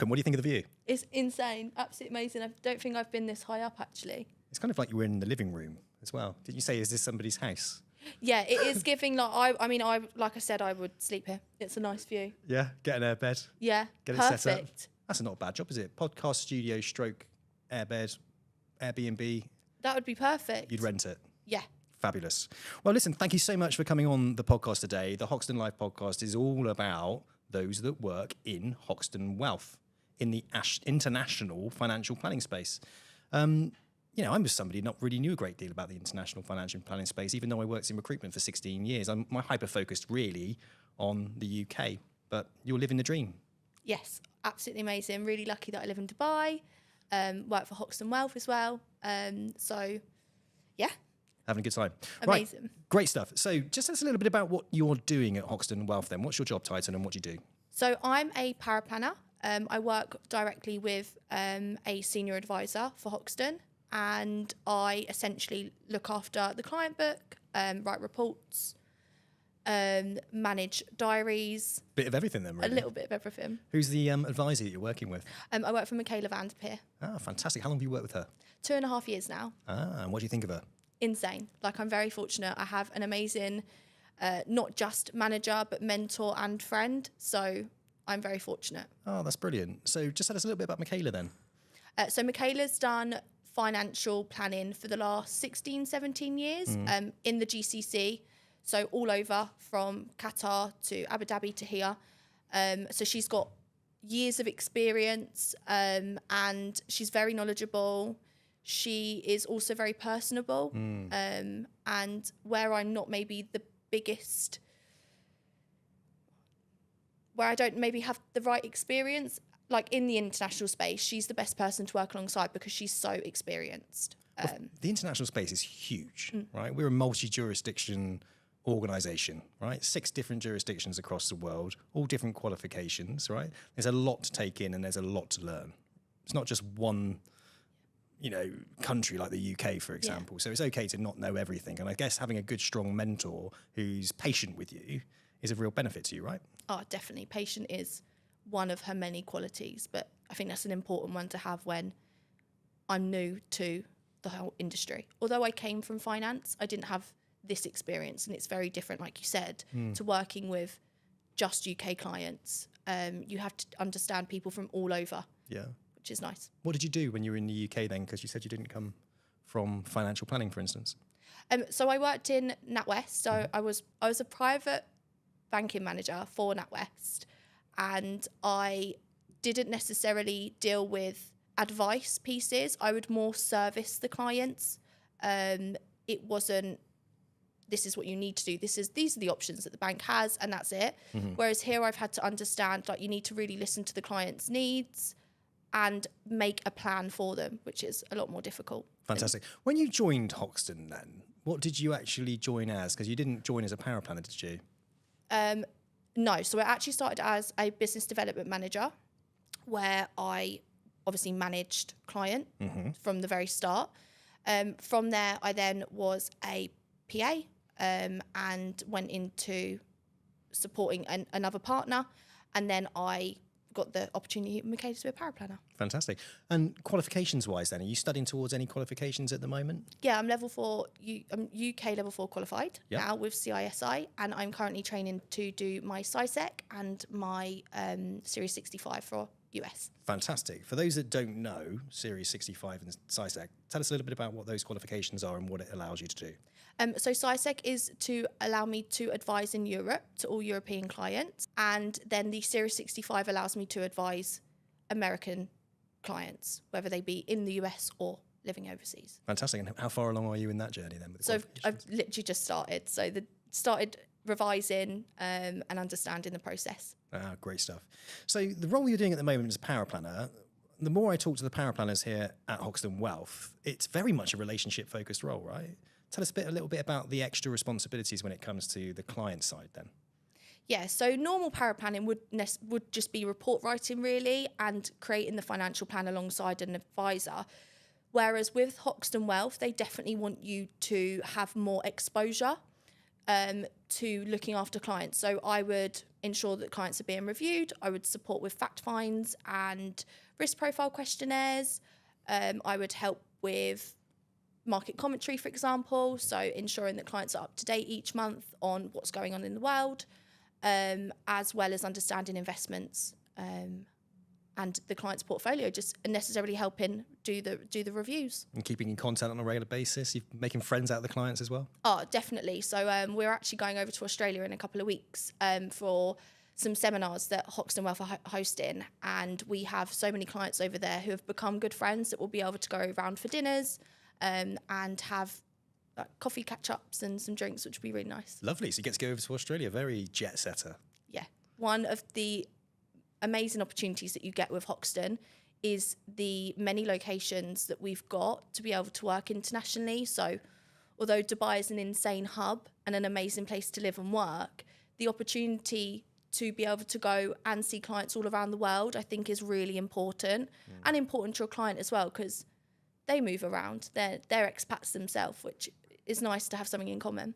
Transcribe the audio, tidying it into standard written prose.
What do you think of the view? It's insane, absolutely amazing. I don't think I've been this high up actually. It's kind of like you were in the living room as well. Did you say, is this somebody's house? Yeah, it is giving like I like I said, I would sleep here. It's a nice view. Yeah, get an airbed. Yeah, Get it perfect. set up. That's not a bad job, is it? Podcast studio stroke airbed, Airbnb. That would be perfect. You'd rent it. Yeah. Fabulous. Well, listen, thank you so much for coming on the podcast today. The Hoxton Life podcast is all about those that work in Hoxton Wealth, in the international financial planning space. You know, I'm just somebody not really knew a great deal about the international financial planning space, even though I worked in recruitment for 16 years. I'm hyper-focused really on the UK, but you're living the dream. Yes, absolutely amazing. Really lucky that I live in Dubai, work for Hoxton Wealth as well. So, yeah. Having a good time. Amazing. Right, great stuff. So just tell us a little bit about what you're doing at Hoxton Wealth then. What's your job title and what do you do? So I'm a paraplanner. I work directly with a senior advisor for Hoxton, and I essentially look after the client book, write reports, manage diaries. Bit of everything then, really. A little bit of everything. Who's the advisor that you're working with? I work for Mikayla Vanderpier. Ah, fantastic. How long have you worked with her? 2.5 years now. Ah, and what do you think of her? Insane. Like, I'm very fortunate. I have an amazing, not just manager, but mentor and friend. So I'm very fortunate. Oh, that's brilliant. So just tell us a little bit about Mikayla then. So Mikayla's done financial planning for the last 16, 17 years in the GCC. So all over from Qatar to Abu Dhabi to here. So she's got years of experience and she's very knowledgeable. She is also very personable. And where I'm not maybe the biggest, where I don't maybe have the right experience, like in the international space, she's the best person to work alongside because she's so experienced. The international space is huge, right? We're a multi-jurisdiction organisation, right? 6 different jurisdictions across the world, all different qualifications, right? There's a lot to take in and there's a lot to learn. It's not just one, you know, country like the UK, for example. Yeah. So it's okay to not know everything. And I guess having a good, strong mentor who's patient with you is a real benefit to you, right? Oh, definitely. Patient is one of her many qualities, but I think that's an important one to have when I'm new to the whole industry. Although I came from finance, I didn't have this experience, and it's very different, like you said, to working with just UK clients. You have to understand people from all over, which is nice. What did you do when you were in the UK then? Because you said you didn't come from financial planning, for instance. So I worked in NatWest. So I was a private banking manager for NatWest, and I didn't necessarily deal with advice pieces. I would more service the clients. It wasn't, this is what you need to do. These are the options that the bank has, and that's it. Whereas here I've had to understand, like, you need to really listen to the client's needs and make a plan for them, which is a lot more difficult. Fantastic. When you joined Hoxton then, what did you actually join as? Because you didn't join as a paraplanner, did you? No. So I actually started as a business development manager, where I obviously managed client from the very start. From there, I then was a PA and went into supporting another partner. And then I got the opportunity at Mikayla to be a paraplanner. Fantastic. And qualifications-wise then, are you studying towards any qualifications at the moment? Yeah, I'm level 4, I'm UK level 4 qualified now with CISI, and I'm currently training to do my SciSec and my Series 65 for US. Fantastic. For those that don't know Series 65 and SciSec, tell us a little bit about what those qualifications are and what it allows you to do. So SciSec is to allow me to advise in Europe to all European clients, and then the Series 65 allows me to advise American clients, whether they be in the US or living overseas. Fantastic. And how far along are you in that journey then? With so I've literally just started. So started revising and understanding the process. Ah, great stuff. So the role you're doing at the moment as a paraplanner, the more I talk to the paraplanners here at Hoxton Wealth, it's very much a relationship-focused role, right? Tell us a little bit about the extra responsibilities when it comes to the client side then. Yeah, so normal paraplanning would just be report writing really and creating the financial plan alongside an advisor. Whereas with Hoxton Wealth, they definitely want you to have more exposure. to looking after clients. So I would ensure that clients are being reviewed. I would support with fact finds and risk profile questionnaires. I would help with market commentary, for example, so ensuring that clients are up to date each month on what's going on in the world, as well as understanding investments and the client's portfolio, just necessarily helping do the reviews. And keeping in contact on a regular basis, you're making friends out of the clients as well? Oh, definitely. So we're actually going over to Australia in a couple of weeks for some seminars that Hoxton Wealth are hosting, and we have so many clients over there who have become good friends that we'll be able to go around for dinners and have coffee catch-ups and some drinks, which would be really nice. Lovely. So you get to go over to Australia. Very jet setter. Yeah. One of the amazing opportunities that you get with Hoxton is the many locations that we've got to be able to work internationally. So although Dubai is an insane hub and an amazing place to live and work, the opportunity to be able to go and see clients all around the world, I think, is really important and important to your client as well, because they move around. They're expats themselves, which is nice to have something in common.